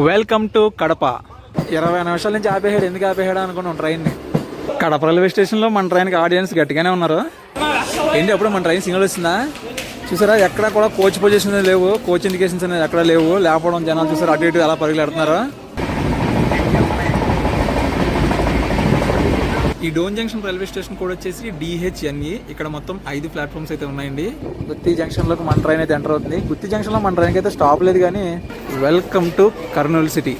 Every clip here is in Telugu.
Welcome to Kadapa. 20 నిమిషాల నుంచి ఆపేహాడు. ఎందుకు ఆపేహాడు అనుకున్నాం ట్రైన్ని. కడప రైల్వే స్టేషన్లో మన ట్రైన్కి ఆడియన్స్ గట్టిగానే ఉన్నారు. ఏంటి అప్పుడు మన ట్రైన్ సింగిల్ వచ్చిందా చూసారా? ఎక్కడ కూడా కోచ్ పొజిషన్ లేవు, కోచ్ ఇండికేషన్స్ అనేది ఎక్కడ లేవు. లేకపోవడం జనాలు చూసారు అటు ఇటు ఎలా పరుగులు పెడుతున్నారు. ఈ డోన్ జంక్షన్ రైల్వే స్టేషన్ కూడా వచ్చేసి DHNE. ఇక్కడ మొత్తం 5 ప్లాట్ఫామ్స్ అయితే ఉన్నాయండి. గుత్తి జంక్షన్లోకి మన ట్రైన్ అయితే ఎంటర్ అవుతుంది. గుత్తి జంక్షన్లో మన ట్రైన్కి అయితే స్టాప్ లేదు, కానీ welcome to Kurnool city,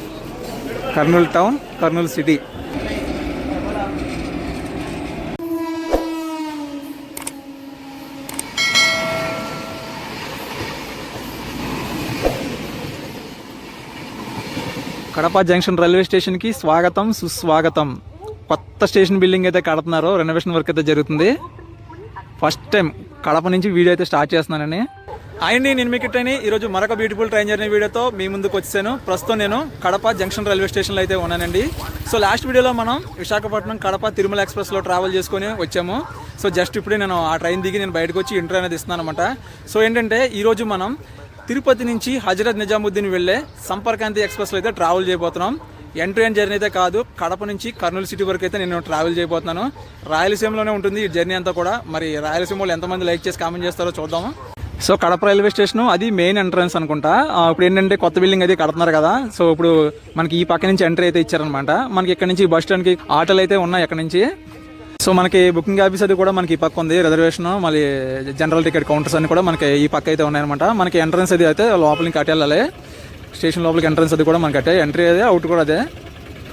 Kurnool town, Kurnool city. Kadapa junction railway స్టేషన్కి స్వాగతం, సుస్వాగతం. కొత్త స్టేషన్ బిల్డింగ్ అయితే కడుతున్నారు, రెనోవేషన్ వర్క్ అయితే జరుగుతుంది. ఫస్ట్ టైం కడప నుంచి వీడియో అయితే స్టార్ట్ చేస్తున్నానని. అండి, నేను మీకు ఇట్టని ఈరోజు మరొక బ్యూటిఫుల్ ట్రైన్ జర్నీ వీడియోతో మీ ముందుకు వచ్చాను. ప్రస్తుతం నేను కడప జంక్షన్ రైల్వే స్టేషన్లో అయితే ఉన్నానండి. సో లాస్ట్ వీడియోలో మనం విశాఖపట్నం కడప తిరుమల ఎక్స్ప్రెస్లో ట్రావెల్ చేసుకొని వచ్చాము. సో జస్ట్ ఇప్పుడే నేను ఆ ట్రైన్ దిగి నేను బయటకు వచ్చి ఇంటర్వ్యూ అనేది ఇస్తున్నాను అనమాట. సో ఏంటంటే ఈరోజు మనం తిరుపతి నుంచి హజరత్ నిజాముద్దీన్ వెళ్ళే సంపర్కాంతి ఎక్స్ప్రెస్లో అయితే ట్రావెల్ చేయబోతున్నాం. ఎండ్ టు ఎండ్ జర్నీ అయితే కాదు, కడప నుంచి కర్నూలు సిటీ వరకు అయితే నేను ట్రావెల్ చేయబోతున్నాను. రాయలసీమలోనే ఉంటుంది ఈ జర్నీ అంతా కూడా. మరి రాయలసీమలో ఎంతమంది లైక్ చేసి కామెంట్ చేస్తారో చూద్దాము. సో కడప రైల్వే స్టేషన్ అది మెయిన్ ఎంట్రన్స్ అనుకుంటా. ఇప్పుడు ఏంటంటే కొత్త బిల్డింగ్ అది కడుతున్నారు కదా. సో ఇప్పుడు మనకి ఈ పక్క నుంచి ఎంట్రీ అయితే ఇచ్చారనమాట. మనకి ఇక్కడ నుంచి బస్ స్టాండ్కి ఆటోలు అయితే ఉన్నాయి ఎక్కడ నుంచి. సో మనకి బుకింగ్ ఆఫీస్ అది కూడా మనకి ఈ పక్క ఉంది, రిజర్వేషన్, మళ్ళీ జనరల్ టికెట్ కౌంటర్స్ అన్ని కూడా మనకి ఈ పక్క అయితే ఉన్నాయన్నమాట. మనకి ఎంట్రన్స్ అది అయితే లోపలికి అటు వెళ్ళాలి. స్టేషన్ లోపలికి ఎంట్రన్స్ అది కూడా మనకి అట్టే, ఎంట్రీ అదే, అవుట్ కూడా అదే.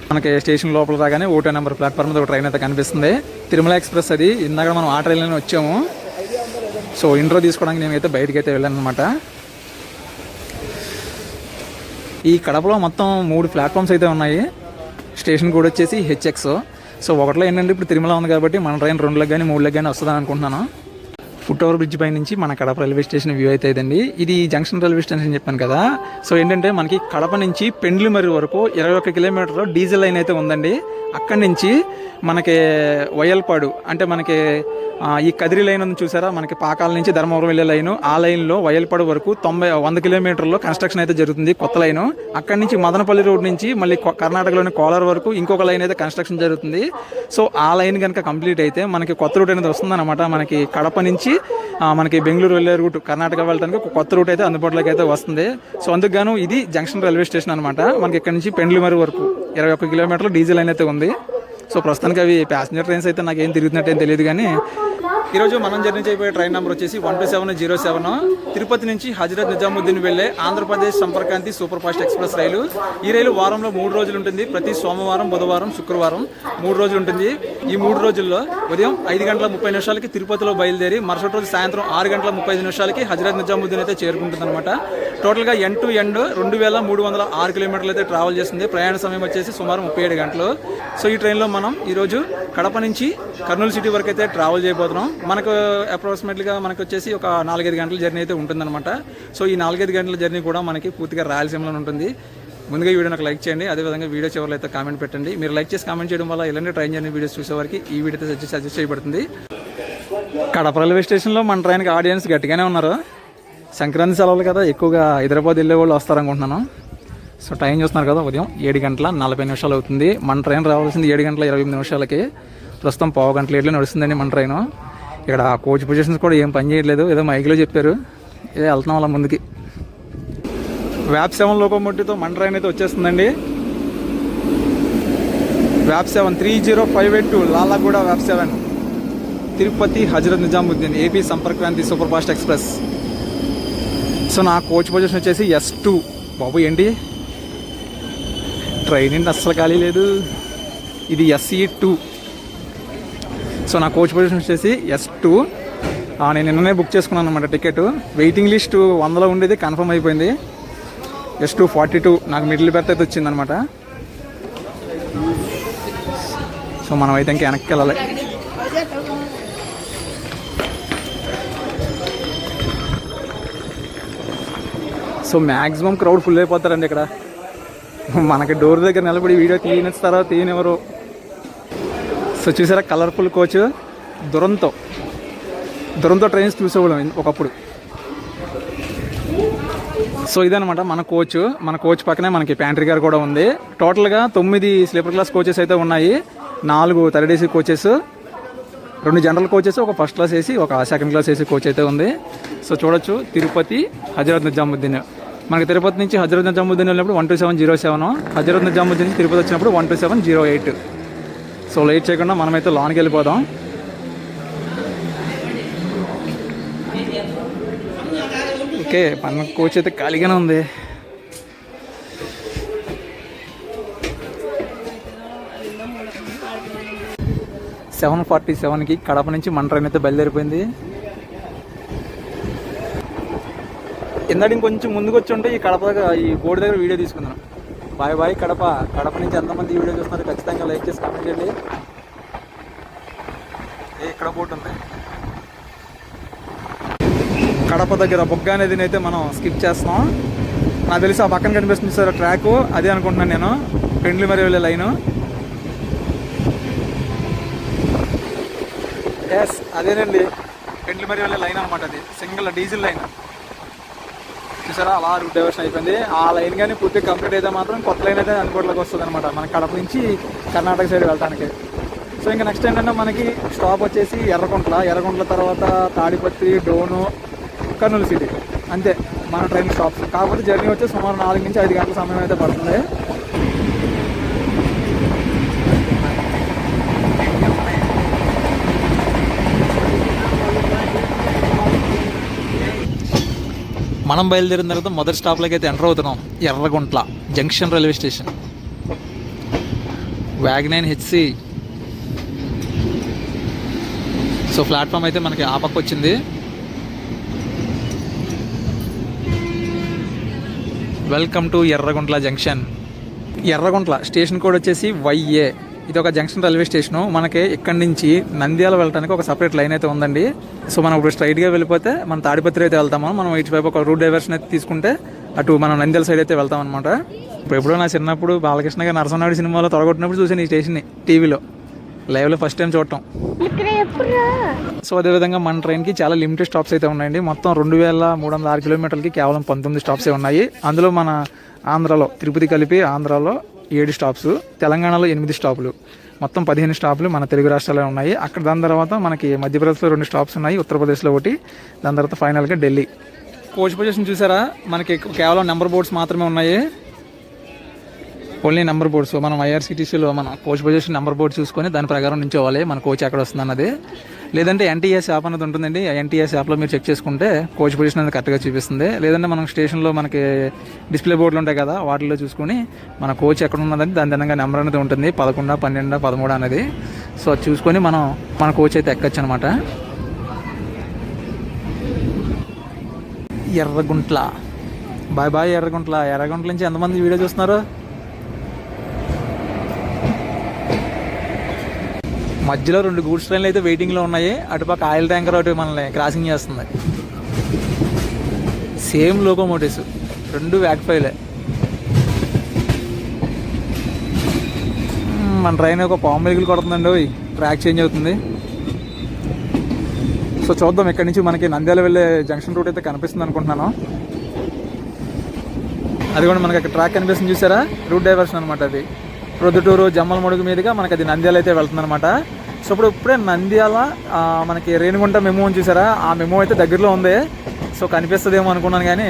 మనకి స్టేషన్ లోపల రాగానే 1 నెంబర్ ప్లాట్ఫామ్ మీద ఒక ట్రైన్ అయితే కనిపిస్తుంది, తిరుమల ఎక్స్ప్రెస్. అది ఇందాక మనం ఆ ట్రైన్లోనే వచ్చాము. సో ఇంట్రో తీసుకోవడానికి నేనైతే బయటికి అయితే వెళ్ళాను అనమాట. ఈ కడపలో మొత్తం 3 ప్లాట్ఫామ్స్ అయితే ఉన్నాయి. స్టేషన్ కూడా వచ్చేసి HX. సో ఒకటిలో ఏంటంటే ఇప్పుడు తిరుమల ఉంది కాబట్టి మన ట్రైన్ 2లకు కానీ 3లకు కానీ వస్తుందని అనుకుంటున్నాను. ఫుట్ ఓవర్ బ్రిడ్జ్ పై నుంచి మన కడప రైల్వే స్టేషన్ వ్యూ అయితే ఇదండి. ఇది జంక్షన్ రైల్వే స్టేషన్ చెప్పాను కదా. సో ఏంటంటే మనకి కడప నుంచి పెండ్లిమర్రి వరకు 21 కిలోమీటర్లో డీజిల్ లైన్ అయితే ఉందండి. అక్కడి నుంచి మనకి వయల్పాడు అంటే మనకి ఈ కదిరి లైన్ ఉంది చూసారా, మనకి పాకాల నుంచి ధర్మవరం వెళ్ళే లైను. ఆ లైన్లో వయల్పాడు వరకు 100 కిలోమీటర్లో కన్స్ట్రక్షన్ అయితే జరుగుతుంది, కొత్త లైను. అక్కడి నుంచి మదనపల్లి రోడ్ నుంచి మళ్ళీ కర్ణాటకలోని కోలార్ వరకు ఇంకొక లైన్ అయితే కన్స్ట్రక్షన్ జరుగుతుంది. సో ఆ లైన్ కనుక కంప్లీట్ అయితే మనకి కొత్త రూట్ అనేది వస్తుందన్నమాట. మనకి కడప నుంచి మనకి బెంగళూరు వెళ్ళే రూట్, కర్ణాటక వెళ్ళడానికి ఒక కొత్త రూట్ అయితే అందుబాటులోకి అయితే వస్తుంది. సో అందుకు గాను ఇది జంక్షన్ రైల్వే స్టేషన్ అనమాట. మనకి ఇక్కడ నుంచి పెండ్లిమర్రి వరకు 21 కిలోమీటర్లు డీజిల్ లైన్ అయితే ఉంది. సో ప్రస్తుతానికి అవి ప్యాసింజర్ ట్రైన్స్ అయితే నాకు ఏం తిరుగుతున్నట్టు ఏం తెలియదు. కానీ ఈరోజు మనం జర్నీ చేయబోయే ట్రైన్ నెంబర్ వచ్చేసి 12707. తిరుపతి నుంచి హజరత్ నిజాముద్దీన్ వెళ్ళే ఆంధ్రప్రదేశ్ సంపర్కాంతి సూపర్ ఫాస్ట్ ఎక్స్ప్రెస్ రైలు. ఈ రైలు వారంలో 3 రోజులు ఉంటుంది. ప్రతి సోమవారం, బుధవారం, శుక్రవారం 3 రోజులు ఉంటుంది. ఈ 3 రోజుల్లో ఉదయం 5:30 తిరుపతిలో బయలుదేరి మరుసటి రోజు సాయంత్రం 6:35 హజరత్ నిజాముద్దీన్ అయితే చేరుకుంటుంది అనమాట. టోటల్గా ఎండ్ టు ఎండ్ 2306 కిలోమీటర్లు అయితే ట్రావెల్ చేస్తుంది. ప్రయాణ సమయం వచ్చేసి సుమారు 37 గంటలు. సో ఈ ట్రైన్లో మనం ఈరోజు కడప నుంచి కర్నూలు సిటీ వరకు అయితే ట్రావెల్ చేయబోతున్నాం. మనకు అప్రాక్సిమేట్లీగా మనకు వచ్చేసి ఒక 4-5 గంటల జర్నీ అయితే ఉంటుందన్నమాట. సో ఈ 4-5 గంటల జర్నీ కూడా మనకి పూర్తిగా రాయలసీమలో ఉంటుంది. ముందుగా ఈ వీడియో నాకు లైక్ చేయండి, అదేవిధంగా వీడియో చివరిలో అయితే కామెంట్ పెట్టండి. మీరు లైక్ చేసి కామెంట్ చేయడం వల్ల ఇలాంటి ట్రైన్ జర్నీ వీడియోస్ చూసేవారికి ఈ వీడియో అయితే సజెస్ట్ చేయబడుతుంది. కడప రైల్వే స్టేషన్లో మన ట్రైన్కి ఆడియన్స్ గట్టిగానే ఉన్నారు. సంక్రాంతి సెలవులు కదా, ఎక్కువగా హైదరాబాద్ వెళ్ళే వాళ్ళు వస్తారనుకుంటున్నాను. సో టైం చూస్తున్నారు కదా, ఉదయం 7:40 అవుతుంది. మన ట్రైన్ రావాల్సింది 7:28. ప్రస్తుతం 1/2 గంట లేట్లో నడుస్తుందండి మన ట్రైన్. ఇక్కడ కోచ్ పొజిషన్స్ కూడా ఏం పని చేయట్లేదు, ఏదో మైక్లో చెప్పారు, ఏదో వెళ్తున్నాం అలా ముందుకి. వ్యాప్ 7 లోకోమోటివ్తో మన ట్రైన్ అయితే వచ్చేస్తుందండి. వ్యాప్ 7 30582 లాలాగూడ వ్యాప్ 7 Tirupati Hazrat Nizamuddin AP Sampark Kranti super fast express. So నా కోచ్ పొజిషన్ వచ్చేసి S2. బాబు ఏంటి ట్రైన్ ఏంటి అస్సలు ఖాళీ లేదు. ఇది SE2. సో నా కోచ్ పొజిషన్ వచ్చేసి S2. నేను నిన్ననే బుక్ చేసుకున్నాను అనమాట టికెట్. వెయిటింగ్ లిస్ట్ 100లో ఉండేది, కన్ఫర్మ్ అయిపోయింది. S2 42 నాకు మిడిల్ బెర్త్ అయితే వచ్చిందనమాట. సో మనం అయితే ఇంకా వెనక్కి వెళ్ళాలి. సో మ్యాక్సిమం క్రౌడ్ ఫుల్ అయిపోతారండి ఇక్కడ. మనకి డోర్ దగ్గర నిలబడి వీడియో తీయనిస్తారో తీయనివ్వరు. సో చూసారా కలర్ఫుల్ కోచ్. దురంతో ట్రైన్స్ చూసేవాళ్ళం ఒకప్పుడు. సో ఇదనమాట మన కోచ్ పక్కనే మనకి ప్యాంట్రీ గారు కూడా ఉంది. టోటల్గా 9 స్లీపర్ క్లాస్ కోచెస్ అయితే ఉన్నాయి, 4 third AC coaches, 2 general coaches, ఒక ఫస్ట్ క్లాస్ ఏసీ, ఒక సెకండ్ క్లాస్ ఏసీ కోచ్ అయితే ఉంది. సో చూడొచ్చు, తిరుపతి హజరత్ నిజాముద్దీన్. మనకి తిరుపతి నుంచి హజరత్ నిజాముద్దీన్ వెళ్ళినప్పుడు 12707, హజరత్ నిజాముద్దీన్ నుంచి తిరుపతి వచ్చినప్పుడు 12708. సో లేట్ చేయకుండా మనమైతే లోనికి వెళ్ళిపోదాం. ఓకే, మన కోచ్ అయితే ఖాళీగానే ఉంది. సెవెన్ 47కి కడప నుంచి మన ట్రైన్ అయితే బయలుదేరిపోయింది. ఇందాక ఇంకొంచెం ముందుకు వచ్చి ఉంటే ఈ కడప దగ్గర, ఈ బోర్డు దగ్గర వీడియో తీసుకుందాం. బాయ్ కడప. కడప నుంచి ఎంతమంది ఈ వీడియో చూస్తున్నారు ఖచ్చితంగా లైక్ చేసి కామెంట్ చేయండి. ఇక్కడ బోర్డు ఉంది. కడప దగ్గర బొగ్గ నదిని అయితే మనం స్కిప్ చేస్తాం. నాకు తెలిసి ఆ పక్కన కనిపిస్తుంది సార్ ట్రాక్, అదే అనుకుంటున్నాను నేను, పెండ్లి మరి వెళ్ళే లైను. ఎస్, అదేనండి, పెండ్లి మరి వెళ్ళే లైన్ అనమాట. అది సింగిల్ డీజిల్ లైన్. చూసారా, అలా రూట్ డైవర్షన్ అయిపోయింది. ఆ లైన్ కానీ పూర్తిగా కంప్లీట్ అయితే మాత్రం కొత్త లైన్ అయితే అందుబాటులోకి వస్తుంది అనమాట, మన కడప నుంచి కర్ణాటక సైడ్ వెళ్ళడానికి. సో ఇంకా నెక్స్ట్ ఏంటంటే మనకి స్టాప్ వచ్చేసి ఎర్రగుంట్ల తర్వాత తాడిపత్రి, డోను, కర్నూలు సిటీ, అంతే మన ట్రైన్ స్టాప్స్. కాకపోతే జర్నీ వచ్చి సుమారు 4 నుంచి 5 గంటల సమయం అయితే పడుతుంది. మనం బయలుదేరిన తర్వాత మొదటి స్టాప్లోకి అయితే ఎంటర్ అవుతున్నాం. ఎర్రగుంట్ల జంక్షన్ రైల్వే స్టేషన్, వ్యాగనైన్ హెచ్సి. సో ప్లాట్ఫామ్ అయితే మనకి ఆ పక్క వచ్చింది. Welcome to Erraguntla junction. Erraguntla station code వచ్చేసి YA. ఇది ఒక జంక్షన్ రైల్వే స్టేషను. మనకి ఇక్కడి నుంచి నంద్యాల వెళ్ళడానికి ఒక సపరేట్ లైన్ అయితే ఉందండి. సో మనం ఇప్పుడు స్ట్రైట్గా వెళ్ళిపోతే మనం తాడిపత్రి అయితే వెళ్తాము. మనం ఇటువైపు ఒక రూట్ డైవర్షన్ అయితే తీసుకుంటే అటు మనం నంద్యాల సైడ్ అయితే వెళ్తాం అనమాట. ఎప్పుడో నా చిన్నప్పుడు బాలకృష్ణ గారు నరసింహనాయుడు సినిమాలో తొడగొట్టినప్పుడు చూసాను ఈ స్టేషన్ని టీవీలో, లైవ్లో ఫస్ట్ టైం చూడటం. సో అదేవిధంగా మన ట్రైన్కి చాలా లిమిటెడ్ స్టాప్స్ అయితే ఉన్నాయండి. మొత్తం 2306 కిలోమీటర్లకి కేవలం 19 స్టాప్సే ఉన్నాయి. అందులో మన ఆంధ్రాలో తిరుపతి కలిపి ఆంధ్రాలో 7 స్టాప్స్, తెలంగాణలో 8 స్టాపులు, మొత్తం 15 స్టాపులు మన తెలుగు రాష్ట్రాల్లో ఉన్నాయి. అక్కడ దాని తర్వాత మనకి మధ్యప్రదేశ్లో 2 స్టాప్స్ ఉన్నాయి, ఉత్తరప్రదేశ్లో 1, దాని తర్వాత ఫైనల్గా ఢిల్లీ. కోచ్ పొజిషన్ చూసారా, మనకి కేవలం నెంబర్ బోర్డ్స్ మాత్రమే ఉన్నాయి, ఓన్లీ నెంబర్ బోర్డ్స్. మనం IRCTCలో మన కోచ్ పొజిషన్ నెంబర్ బోర్డ్ చూసుకొని దాని ప్రకారం నుంచోవాలి మన కోచ్ ఎక్కడ వస్తుంది అన్నది. లేదంటే NTS యాప్ అనేది ఉంటుందండి, NTS యాప్లో మీరు చెక్ చేసుకుంటే కోచ్ పొజిషన్ అనేది కరెక్ట్గా చూపిస్తుంది. లేదంటే మనం స్టేషన్లో మనకి డిస్ప్లే బోర్డులు ఉంటాయి కదా, వాటిలో చూసుకొని మన కోచ్ ఎక్కడ ఉన్నదని దాని విధంగా నెంబర్ అనేది ఉంటుంది, 11, 12, 13 అనేది. సో అది చూసుకొని మనం మన కోచ్ అయితే ఎక్కొచ్చు అనమాట. ఎర్రగుంట్ల. బాయ్ ఎర్రగుంట్ల నుంచి ఎంతమంది వీడియో చూస్తున్నారు? మధ్యలో 2 గూడ్స్ ట్రైన్లు అయితే వెయిటింగ్లో ఉన్నాయి. అటుపక్క ఆయిల్ ట్యాంకర్ ఒకటి మనల్ని క్రాసింగ్ చేస్తుంది. Same locomotives, 2 వ్యాక్ఫైలే. మన ట్రైన్ ఒక పాము వెలుగులు కొడుతుందండి, ట్రాక్ చేంజ్ అవుతుంది. సో చూద్దాం, ఇక్కడి నుంచి మనకి నంద్యాల వెళ్ళే జంక్షన్ రూట్ అయితే కనిపిస్తుంది అనుకుంటున్నాను. అది కూడా మనకి అక్కడ ట్రాక్ కనిపిస్తుంది చూసారా, రూట్ డైవర్షన్ అనమాట. అది ప్రొద్దుటూరు జమ్మలమడుగు మీదుగా మనకి అది నంద్యాల అయితే వెళ్తుంది అనమాట. సో ఇప్పుడే నంద్యాల మనకి రేణిగుంట మెమో అని చూసారా, ఆ మెమో అయితే దగ్గరలో ఉంది. సో కనిపిస్తుందేమో అనుకున్నాను కానీ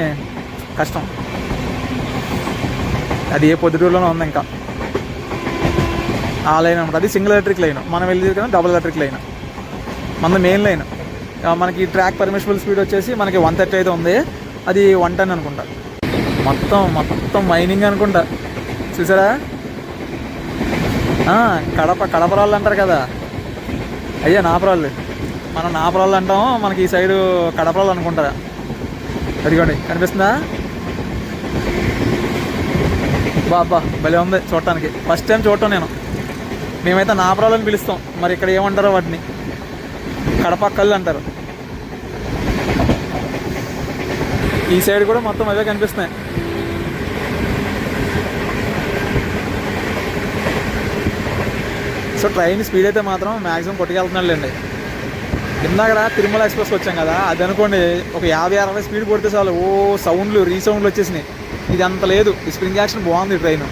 కష్టం, అది ఏ పొద్దుటూరులోనే ఉంది. ఇంకా ఆ లైన్ అనమాట, అది సింగిల్ ఎలక్ట్రిక్ లైన్. మనం వెళ్ళేది కదా డబుల్ ఎలక్ట్రిక్ లైన్, మన మెయిన్ లైన్. మనకి ట్రాక్ పర్మిషబుల్ స్పీడ్ వచ్చేసి మనకి 130 అయితే ఉంది, అది 110 అనుకుంటా. మొత్తం మైనింగ్ అనుకుంటా. చూసారా, కడపరాళ్ళు అంటారు కదా, అయ్యా నాపరాళ్ళు. మనం నాపరాళ్ళు అంటాం, మనకి ఈ సైడు కడపరాళ్ళు అనుకుంటారా. అదిగోండి కనిపిస్తుందా, బాబా భలే ఉంది చూడటానికి. ఫస్ట్ టైం చూడటం నేను. మేమైతే నాపరాళ్ళు అని పిలుస్తాం, మరి ఇక్కడ ఏమంటారో వాటిని కడప కళ్ళు అంటారు. ఈ సైడ్ కూడా మొత్తం అవే కనిపిస్తున్నాయి. సో ట్రైన్ స్పీడ్ అయితే మాత్రం మ్యాక్సిమం కొట్టుకెళ్తున్నాడులేండి. ఇందాక తిరుమల ఎక్స్ప్రెస్ వచ్చాం కదా, అది అనుకోండి ఒక 50-60 స్పీడ్ కొడితే చాలు ఓ సౌండ్లు రీసౌండ్లు వచ్చేసినాయి. ఇది అంత లేదు, ఈ స్ప్రింగ్ యాక్షన్ బాగుంది ట్రైన్.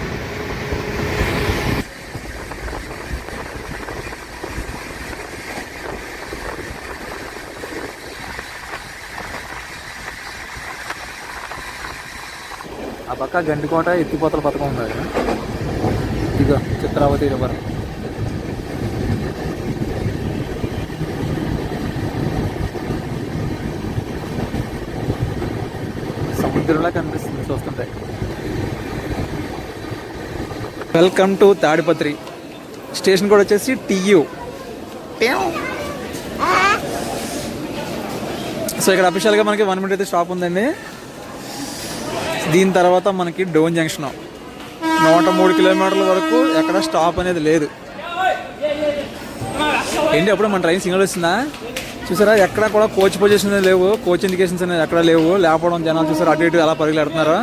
ఆ పక్క గండికోట ఎత్తిపోతల పథకం ఉంది. ఇక చిత్రావతి రివర్. సముద్రంలా కనిపిస్తుంది చూస్తుంటే. Welcome to Tadipatri. స్టేషన్ కూడా వచ్చేసి TU. సో ఇక్కడ అఫీషియల్గా మనకి 1 minute అయితే స్టాప్ ఉందండి. దీని తర్వాత మనకి డోన్ జంక్షన్ 103 కిలోమీటర్ల వరకు ఎక్కడ స్టాప్ అనేది లేదు. ఏంటి అప్పుడు మన ట్రైన్ సిగ్నల్ వచ్చిందా చూసారా? ఎక్కడ కూడా కోచ్ పొజిషన్ లేవు, కోచ్ ఇండికేషన్స్ అనేది ఎక్కడ లేవు. లేకపోవడం జనాలు చూసారు అటు ఇటు ఎలా పరుగులు పెడుతున్నారు.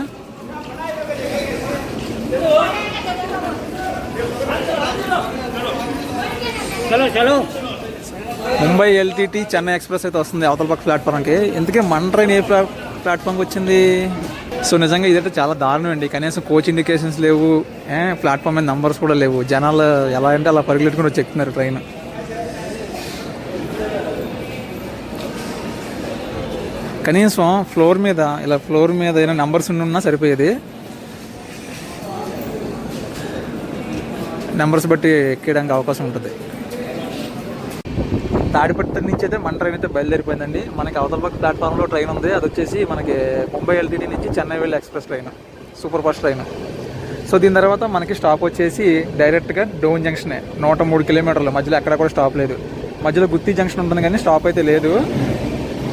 ముంబై LTT చెన్నై ఎక్స్ప్రెస్ అయితే వస్తుంది అవతల పక్క ప్లాట్ఫామ్కి. ఎందుకే మన ట్రైన్ ఏ ప్లాట్ఫామ్కి వచ్చింది? సో నిజంగా ఇదైతే చాలా దారుణం అండి. కనీసం కోచ్ ఇండికేషన్స్ లేవు, ప్లాట్ఫామ్ మీద నంబర్స్ కూడా లేవు. జనాలు ఎలా అంటే అలా పరుగులెట్టుకుని వచ్చి ఎక్కుతున్నారు ట్రైన్. కనీసం ఫ్లోర్ మీద ఏదైనా నెంబర్స్ ఉన్నా సరిపోయేది. నెంబర్స్ బట్టి ఎక్కడానికి అవకాశం ఉంటుంది. తాడిపత్రి నుంచి అయితే మన ట్రైన్ అయితే బయలుదేరిపోయిందండి. మనకి అవతల పక్క ప్లాట్ఫామ్లో ట్రైన్ ఉంది, అది వచ్చేసి మనకి ముంబై LTT నుంచి చెన్నై వెళ్ళే express train, super fast train. So దీని తర్వాత మనకి స్టాప్ వచ్చేసి డైరెక్ట్గా డోన్ జంక్షనే. 103 కిలోమీటర్లు, మధ్యలో ఎక్కడ కూడా స్టాప్ లేదు. మధ్యలో గుత్తి జంక్షన్ ఉంటుంది కానీ స్టాప్ అయితే లేదు.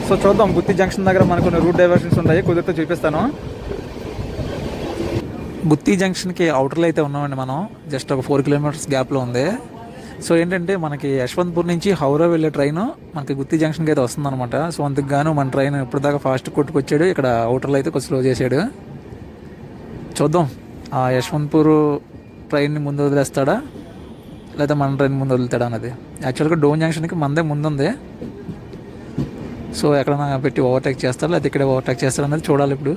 సో చూద్దాం, గుత్తి జంక్షన్ దగ్గర మనకు కొన్ని రూట్ డైవర్షన్స్ ఉంటాయి, కుదిరితే చూపిస్తాను. గుత్తి జంక్షన్కి అవుటర్లో అయితే ఉన్నామండి మనం. జస్ట్ ఒక 4 kilometers గ్యాప్లో ఉంది. సో ఏంటంటే మనకి యశ్వంత్పూర్ నుంచి హౌరా వెళ్ళే ట్రైన్ మనకి గుత్తి జంక్షన్కి అయితే వస్తుందన్నమాట. సో అందుకు గాను మన ట్రైన్ ఇప్పటిదాకా ఫాస్ట్ కొట్టుకొచ్చాడు. ఇక్కడ అవుటర్లో అయితే కొంచెం స్లో చేశాడు. చూద్దాం ఆ యశ్వంత్పూర్ ట్రైన్ని ముందు వదిలేస్తాడా లేదా మన ట్రైన్ ముందు వదులుతాడా అన్నది. యాక్చువల్గా డోన్ జంక్షన్కి మనదే ముందుంది. సో ఎక్కడైనా పెట్టి ఓవర్టేక్ చేస్తారా లేదా ఇక్కడే ఓవర్టేక్ చేస్తారా అనేది చూడాలి ఇప్పుడు.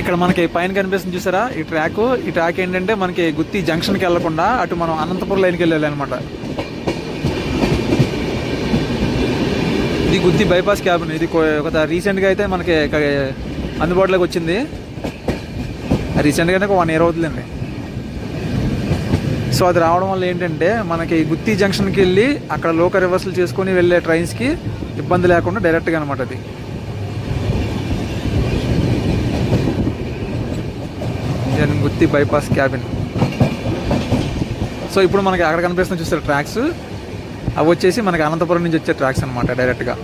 ఇక్కడ మనకి పైన కనిపిస్తుంది చూసారా ఈ ట్రాక్ ఏంటంటే మనకి గుత్తి జంక్షన్కి వెళ్లకుండా అటు మనం అనంతపురం లైన్కి వెళ్ళాలి అనమాట. ఇది గుత్తి బైపాస్ క్యాబిన్. ఇది ఒక రీసెంట్గా అయితే మనకి అందుబాటులోకి వచ్చింది. రీసెంట్గానే 1 year అవుతుందండి. సో అది రావడం వల్ల ఏంటంటే మనకి గుత్తి జంక్షన్కి వెళ్ళి అక్కడ లోకల్ రివర్సల్ చేసుకొని వెళ్ళే ట్రైన్స్కి ఇబ్బంది లేకుండా డైరెక్ట్గా అనమాట అది. గుత్తి బైపాస్ క్యాబిన్. సో ఇప్పుడు మనకి అక్కడ కనిపిస్తుంది చూస్తారు ట్రాక్స్, అవి వచ్చేసి మనకి అనంతపురం నుంచి వచ్చే ట్రాక్స్ అనమాట. డైరెక్ట్గా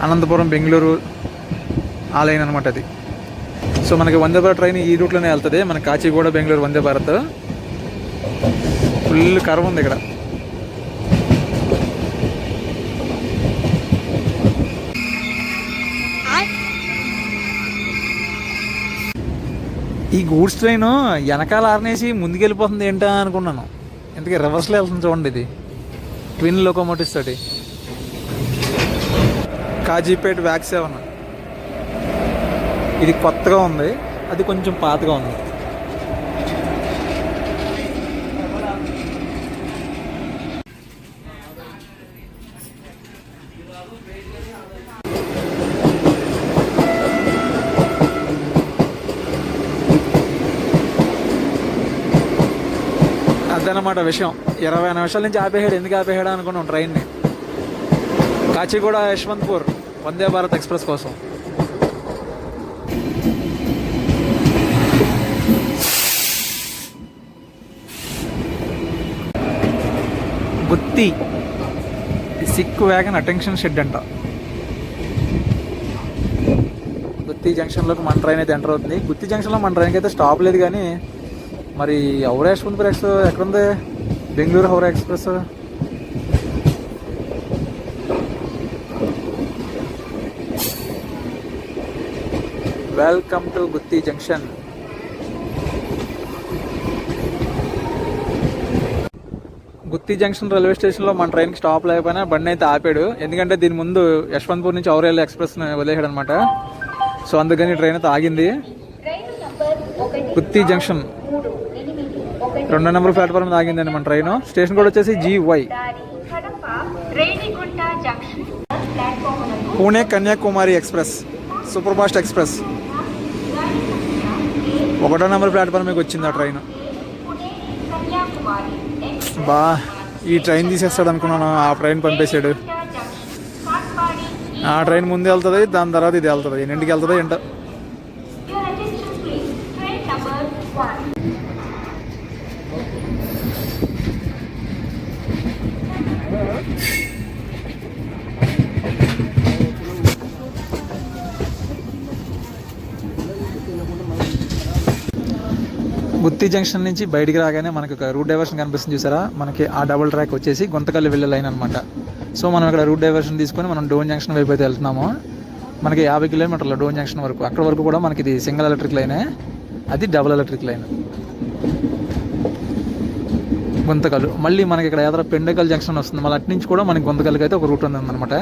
అనంతపురం బెంగళూరు ఆ లైన్ అనమాట అది. సో మనకి వందే భారత్ ట్రైన్ ఈ రూట్లోనే వెళ్తుంది. మనకి కాచిగూడ బెంగళూరు వందే భారత్. ఫుల్ కర్వ్ ఉంది ఇక్కడ. ఈ గూడ్స్ ట్రైన్ వెనకాల ఆర్నేసి ముందుకెళ్ళిపోతుంది ఏంటా అనుకున్నాను. ఎందుకే రివర్స్లో వెళ్తుంది చూడండి. ఇది ట్విన్ లోకోమోటివ్స్ తోటి. కాజీపేట్ వ్యాక్స్ 7 ఇది కొత్తగా ఉంది, అది కొంచెం పాతగా ఉంది. అదనమాట విషయం. 20 నిమిషాల నుంచి ఆపేహాడు. ఎందుకు ఆపేహాడు అనుకున్నాం ట్రైన్ని. కాచిగూడ యశ్వంత్పూర్ వందే భారత్ ఎక్స్ప్రెస్ కోసం. గుత్తి సిక్ వ్యాగన్ అటెన్షన్ షెడ్ అంట. గుత్తి జంక్షన్లోకి మన ట్రైన్ అయితే ఎంటర్ అవుతుంది. గుత్తి జంక్షన్లో మన ట్రైన్కి అయితే స్టాప్ లేదు, కానీ మరి హౌరా యశ్వంత్పూర్ ఎక్స్ప్రెస్ ఎక్కడుంది? Bengaluru Howrah express. Welcome to Gooty junction. Gooty junction railway స్టేషన్లో మన ట్రైన్కి స్టాప్ లేకపోయినా బండి అయితే ఆపాడు. ఎందుకంటే దీని ముందు యశ్వంత్పూర్ నుంచి ఔరేలి ఎక్స్ప్రెస్ వదిలేసాడు అనమాట. సో అందుకని ట్రైన్ అయితే ఆగింది. గుత్తి జంక్షన్ 2వ నెంబర్ ప్లాట్ఫామ్ మీద ఆగిందండి మన ట్రైన్. స్టేషన్ కూడా వచ్చేసి GY. Pune Kanyakumari express, super fast express 1వ నెంబర్ ప్లాట్ఫామ్ మీకు వచ్చింది ఆ ట్రైన్. బా ఈ ట్రైన్ తీసేస్తాడు అనుకున్నాను, ఆ ట్రైన్ పంపేశాడు. ఆ ట్రైన్ ముందు వెళ్తుంది, దాని తర్వాత ఇది వెళ్తుంది. ఎన్నింటికి వెళ్తుంది ఏంటో. గుత్తి జంక్షన్ నుంచి బయటికి రాగానే మనకి ఒక రూట్ డైవర్షన్ కనిపిస్తుంది చూసారా. మనకి ఆ డబుల్ ట్రాక్ వచ్చేసి గుంతకల్లు వెళ్ళే లైన్ అనమాట. సో మనం ఇక్కడ రూట్ డైవర్షన్ తీసుకొని మనం డోన్ జంక్షన్ వైపు అయితే వెళ్తున్నాము. మనకి 50 కిలోమీటర్ల డోన్ జంక్షన్ వరకు. అక్కడ వరకు కూడా మనకి ఇది సింగిల్ ఎలక్ట్రిక్ లైనే, అది డబుల్ ఎలక్ట్రిక్ లైన్. గుంతకల్లు మళ్ళీ మనకి ఇక్కడ ఎదుర పెండకల్ జంక్షన్ వస్తుంది. మళ్ళీ అటు నుంచి కూడా మనకి గుంతకల్లుకి అయితే ఒక రూట్ ఉందన్నమాట.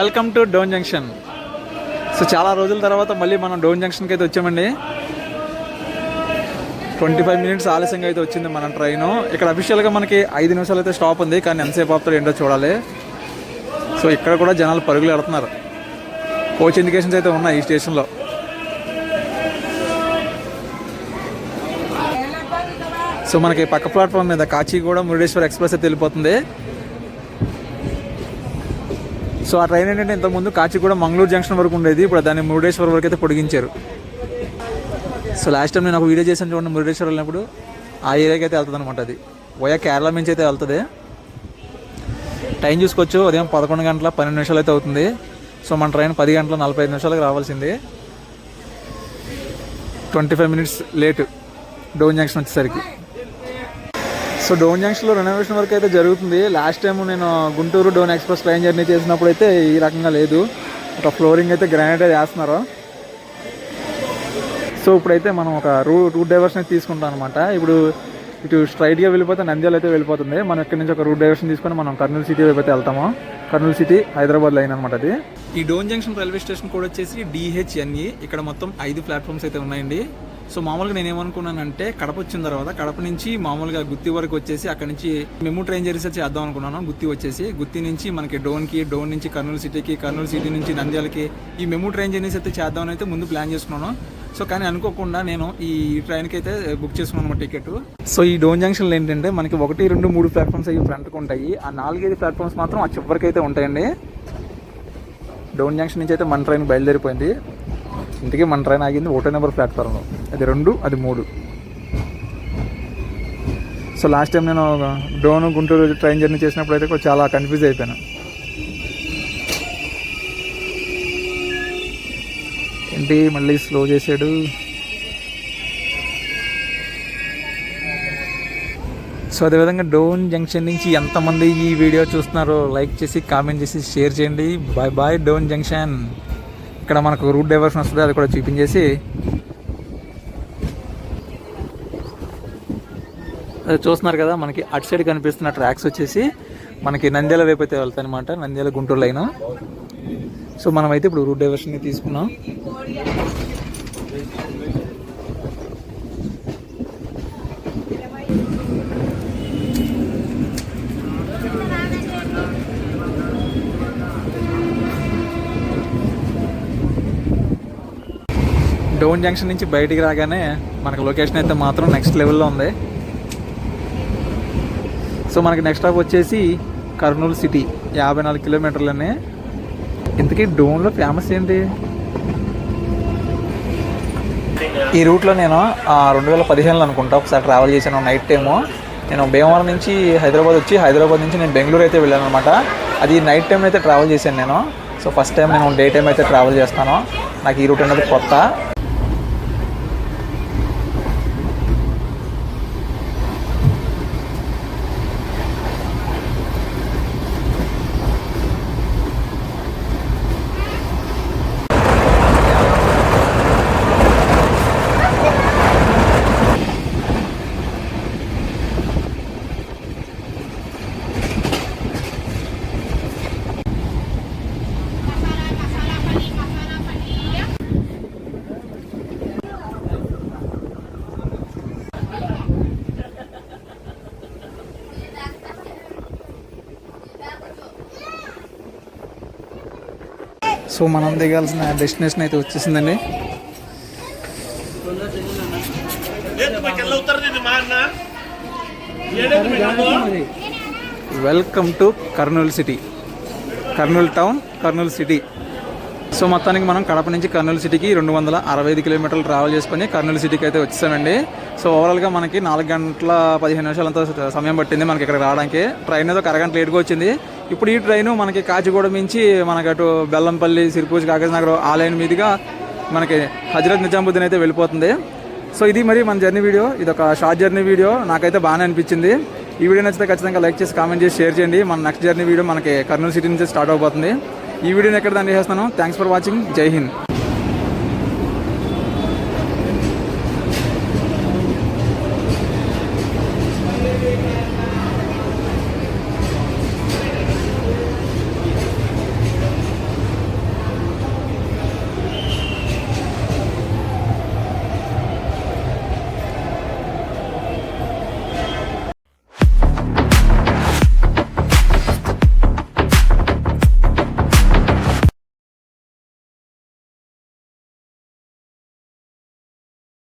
Welcome to Dhone junction. So చాలా రోజుల తర్వాత మళ్ళీ మనం డోన్ జంక్షన్కి అయితే వచ్చామండి. 25 మినిట్స్ ఆలస్యంగా అయితే వచ్చింది మన ట్రైన్. ఇక్కడ అఫీషియల్గా మనకి 5 నిమిషాలు అయితే స్టాప్ ఉంది, కానీ ఎంతసేపు ఆపుతారు ఏంటో చూడాలి. సో ఇక్కడ కూడా జనాలు పరుగులు పెడుతున్నారు. కోచ్ ఇండికేషన్స్ అయితే ఉన్నాయి ఈ స్టేషన్లో. సో మనకి పక్క ప్లాట్ఫామ్ మీద కాచిగూడ మురుడేశ్వర్ ఎక్స్ప్రెస్ అయితే వెళ్ళిపోతుంది. సో ఆ ట్రైన్ ఏంటంటే ఇంతకుముందు కాచిగూడ మంగళూరు జంక్షన్ వరకు ఉండేది, ఇప్పుడు దాన్ని మురుడేశ్వర్ వరకు అయితే పొడిగించారు. సో లాస్ట్ టైం నేను ఒక వీడియో చేశాను చూడండి, మురుడేశ్వర్ వెళ్ళినప్పుడు ఆ ఏరియాకి అయితే వెళ్తుంది అనమాట. అది వయా కేరళ నుంచి అయితే వెళ్తుంది. టైం చూసుకోవచ్చు, ఉదయం 11 గంటల 12 నిమిషాలు అయితే అవుతుంది. సో మన ట్రైన్ 10 గంటల 45 నిమిషాలకు రావాల్సింది. 25 మినిట్స్ లేటు డోన్ జంక్షన్ వచ్చేసరికి. సో డోన్ జంక్షన్లో రెనోవేషన్ వర్క్ అయితే జరుగుతుంది. లాస్ట్ టైం నేను Guntur Dhone express train journey చేసినప్పుడు అయితే ఈ రకంగా లేదు. ఒక ఫ్లోరింగ్ అయితే గ్రానైట్ చేస్తున్నారు. సో ఇప్పుడైతే మనం ఒక రూట్ డైవర్షన్ అయితే తీసుకుంటాం అనమాట. ఇప్పుడు ఇటు స్ట్రైట్గా వెళ్ళిపోతే నంద్యాల అయితే వెళ్ళిపోతుంది. మనం ఇక్కడ నుంచి ఒక రూట్ డైవర్షన్ తీసుకొని మనం కర్నూలు సిటీ వైపు అయితే వెళ్తాము. కర్నూలు సిటీ హైదరాబాద్ లైన్ అనమాట అది. ఈ డోన్ జంక్షన్ రైల్వే స్టేషన్ కూడా వచ్చేసి DHNE. ఇక్కడ మొత్తం 5 ప్లాట్ఫామ్స్ అయితే ఉన్నాయండి. సో మామూలుగా నేను ఏమనుకున్నానంటే కడప వచ్చిన తర్వాత కడప నుంచి మామూలుగా గుత్తి వరకు వచ్చేసి అక్కడ నుంచి మెమూ ట్రైన్ జర్నీ చేద్దాం అనుకున్నాను. గుత్తి వచ్చేసి గుత్తి నుంచి మనకి డోన్కి, డోన్ నుంచి కర్నూలు సిటీకి, కర్నూలు సిటీ నుంచి నంద్యాలకి ఈ మెమూ ట్రైన్ జర్నీస్ అయితే చేద్దామని అయితే ముందు ప్లాన్ చేసుకున్నాను. సో కానీ అనుకోకుండా నేను ఈ ట్రైన్కి అయితే బుక్ చేసుకున్నాను టికెట్. సో ఈ డోన్ జంక్షన్లో ఏంటంటే మనకి 1, 2, 3 ప్లాట్ఫామ్స్ అవి ఫ్రంట్కి ఉంటాయి. ఆ 4, 5 ప్లాట్ఫామ్స్ మాత్రం ఆ చివరికి అయితే ఉంటాయండి. డోన్ జంక్షన్ నుంచి అయితే మన ట్రైన్ బయలుదేరిపోయింది. ఇంటికి మన ట్రైన్ ఆగింది 1వ నెంబర్ ప్లాట్ఫామ్లో. అది 2, అది 3. సో లాస్ట్ టైం నేను డోన్ గుంటూరు ట్రైన్ జర్నీ చేసినప్పుడు అయితే చాలా కన్ఫ్యూజ్ అయిపోయాను. ఏంటి మళ్ళీ స్లో చేసాడు. సో అదేవిధంగా డోన్ జంక్షన్ నుంచి ఎంతమంది ఈ వీడియో చూస్తున్నారో లైక్ చేసి, కామెంట్ చేసి, షేర్ చేయండి. Bye bye Dhone junction. ఇక్కడ మనకు రూట్ డైవర్షన్ వస్తుంది, అది కూడా చూపించేసి అది చూస్తున్నారు కదా. మనకి అటు సైడ్ కనిపిస్తున్న ట్రాక్స్ వచ్చేసి మనకి నంద్యాల వైపు అయితే వెళ్తాయి అనమాట, నంద్యాల గుంటూరు లైన్. సో మనమైతే ఇప్పుడు రూట్ డైవర్షన్ని తీసుకున్నాం. డోన్ జంక్షన్ నుంచి బయటికి రాగానే మనకు లొకేషన్ అయితే మాత్రం నెక్స్ట్ లెవెల్లో ఉంది. సో మనకి నెక్స్ట్ స్టాప్ వచ్చేసి కర్నూలు సిటీ, 54 కిలోమీటర్లనే. ఇంతకీ డోన్లో ఫేమస్ ఏంటి? ఈ రూట్లో నేను 2015లో అనుకుంటా ఒకసారి ట్రావెల్ చేశాను నైట్ టైము. నేను భీమవరం నుంచి హైదరాబాద్ వచ్చి, హైదరాబాద్ నుంచి నేను బెంగళూరు అయితే వెళ్ళాను అనమాట. అది నైట్ టైం అయితే ట్రావెల్ చేశాను నేను. సో ఫస్ట్ టైం నేను డే టైం అయితే ట్రావెల్ చేస్తాను. నాకు ఈ రూట్ అనేది కొత్త. సో మనం దిగాల్సిన డెస్టినేషన్ అయితే వచ్చేసిందండి. Welcome to Kurnool city, Kurnool town, Kurnool city. So మొత్తానికి మనం కడప నుంచి కర్నూలు సిటీకి 265 కిలోమీటర్లు ట్రావెల్ చేసుకొని కర్నూలు సిటీకి అయితే వచ్చేసామండి. సో ఓవరాల్గా మనకి 4 గంటల 15 నిమిషాలంతా సమయం పట్టింది మనకి ఇక్కడ రావడానికి. ట్రైన్ ఏదో అరగంట లేట్గా వచ్చింది. ఇప్పుడు ఈ ట్రైను మనకి కాచిగూడ నుంచి మనకి అటు బెల్లంపల్లి, సిరిపూజ్, కాగజ్ నగర్ ఆ లైన్ మీదుగా మనకి హజరత్ నిజాముద్దీన్ అయితే వెళ్ళిపోతుంది. సో ఇది మరి మన జర్నీ వీడియో. ఇది ఒక షార్ట్ జర్నీ వీడియో, నాకైతే బాగానే అనిపించింది. ఈ వీడియో నచ్చితే ఖచ్చితంగా లైక్ చేసి, కామెంట్ చేసి, షేర్ చేయండి. మన నెక్స్ట్ జర్నీ వీడియో మనకి కర్నూలు సిటీ నుంచి స్టార్ట్ అవబోతుంది. ఈ వీడియోని ఎక్కడ దాన్ని చేస్తున్నాను. Thanks for watching. జై హింద్.